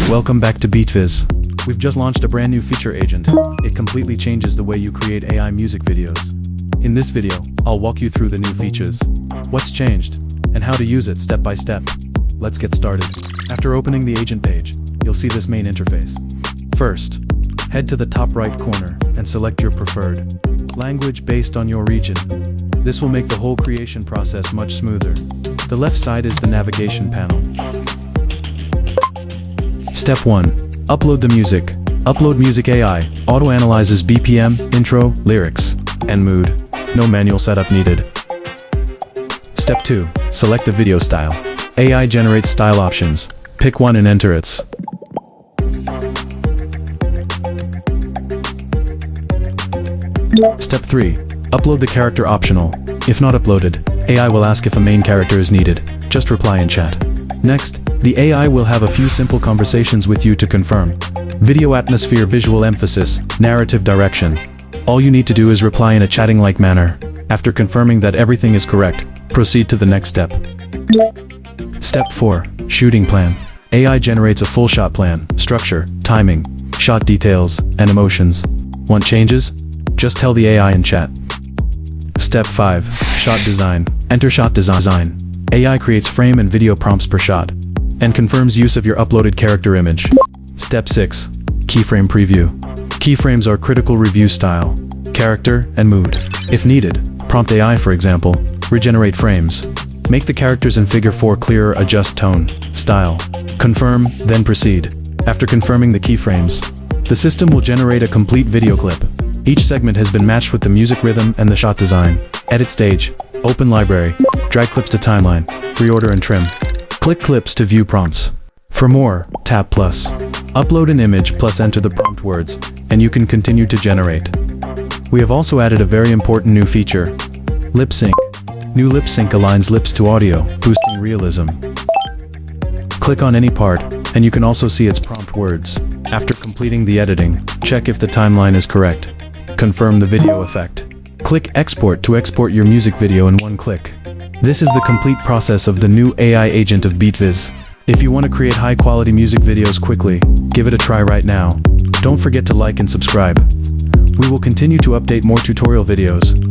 Welcome back to BeatViz. We've just launched a brand new feature agent. It completely changes the way you create AI music videos. In this video, I'll walk you through the new features, what's changed, and how to use it step by step. Let's get started. After opening the agent page, you'll see this main interface. First, head to the top right corner and select your preferred language based on your region. This will make the whole creation process much smoother. The left side is the navigation panel. Step 1. Upload the music. Upload Music AI auto-analyzes BPM, intro, lyrics, and mood. No manual setup needed. Step 2. Select the video style. AI generates style options. Pick one and enter it. Step 3. Upload the character optional. If not uploaded, AI will ask if a main character is needed. Just reply in chat. Next, the AI will have a few simple conversations with you to confirm. Video atmosphere, visual emphasis, narrative direction. All you need to do is reply in a chatting-like manner. After confirming that everything is correct, proceed to the next step. Step 4. Shooting plan. AI generates a full shot plan, structure, timing, shot details, and emotions. Want changes? Just tell the AI in chat. Step 5. Shot design. Enter shot design. AI creates frame and video prompts per shot, and confirms use of your uploaded character image. Step 6. Keyframe preview. Keyframes are critical review style, character, and mood. If needed, prompt AI, for example, regenerate frames. Make the characters in Figure 4 clearer, adjust tone, style. Confirm, then proceed. After confirming the keyframes, the system will generate a complete video clip. Each segment has been matched with the music rhythm and the shot design. Edit stage. Open library. Drag clips to timeline. Reorder and trim. Click clips to view prompts. For more, tap plus. Upload an image plus enter the prompt words, and you can continue to generate. We have also added a very important new feature, lip sync. New lip sync aligns lips to audio, boosting realism. Click on any part, and you can also see its prompt words. After completing the editing, check if the timeline is correct. Confirm the video effect. Click export to export your music video in one click. This is the complete process of the new AI agent of BeatViz. If you want to create high-quality music videos quickly, give it a try right now. Don't forget to like and subscribe. We will continue to update more tutorial videos.